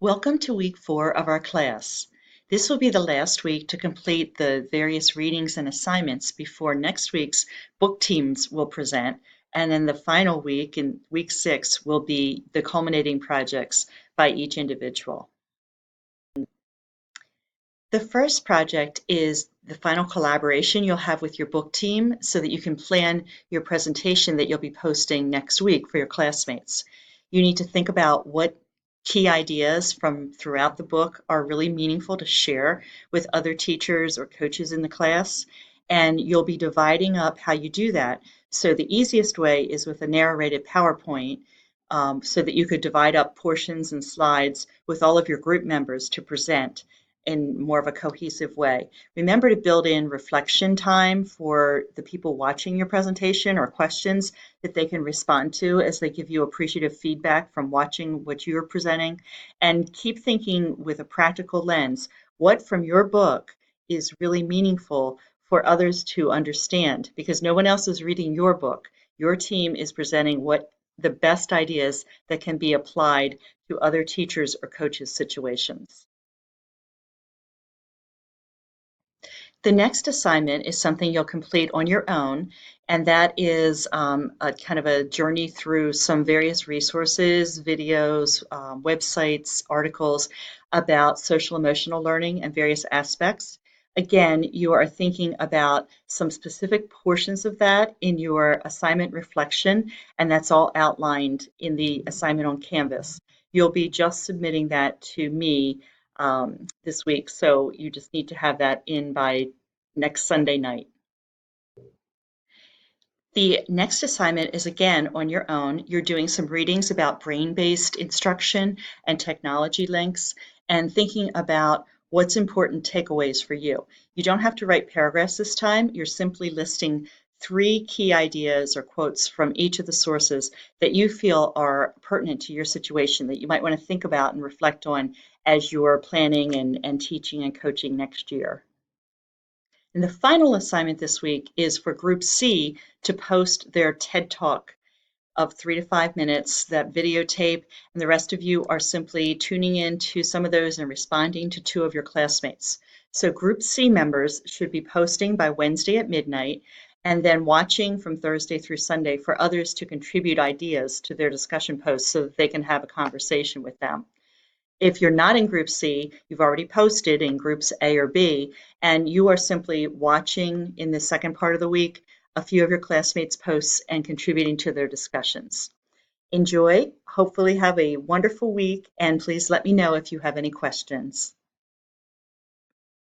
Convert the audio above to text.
Welcome to week 4 of our class. This will be the last week to complete the various readings and assignments before next week's book teams will present, and then the final week, in week 6, will be the culminating projects by each individual. The first project is the final collaboration you'll have with your book team so that you can plan your presentation that you'll be posting next week for your classmates. You need to think about what key ideas from throughout the book are really meaningful to share with other teachers or coaches in the class, and you'll be dividing up how you do that. So the easiest way is with a narrated PowerPoint, so that you could divide up portions and slides with all of your group members to present in more of a cohesive way. Remember to build in reflection time for the people watching your presentation or questions that they can respond to as they give you appreciative feedback from watching what you're presenting. And keep thinking with a practical lens, what from your book is really meaningful for others to understand, because no one else is reading your book. Your team is presenting what the best ideas that can be applied to other teachers or coaches' situations. The next assignment is something you'll complete on your own, and that is a kind of a journey through some various resources, videos, websites, articles about social emotional learning and various aspects. Again, you are thinking about some specific portions of that in your assignment reflection, and that's all outlined in the assignment on Canvas. You'll be just submitting that to me this week. So you just need to have that in by next Sunday night. The next assignment is again on your own. You're doing some readings about brain-based instruction and technology links and thinking about what's important takeaways for you. You don't have to write paragraphs this time. You're simply listing 3 key ideas or quotes from each of the sources that you feel are pertinent to your situation that you might want to think about and reflect on as you're planning and teaching and coaching next year. And the final assignment this week is for Group C to post their TED Talk of 3 to 5 minutes, that videotape, and the rest of you are simply tuning in to some of those and responding to 2 of your classmates. So Group C members should be posting by Wednesday at midnight and then watching from Thursday through Sunday for others to contribute ideas to their discussion posts so that they can have a conversation with them. If you're not in Group C, you've already posted in Groups A or B, and you are simply watching in the second part of the week a few of your classmates' posts and contributing to their discussions. Enjoy, hopefully have a wonderful week, and please let me know if you have any questions.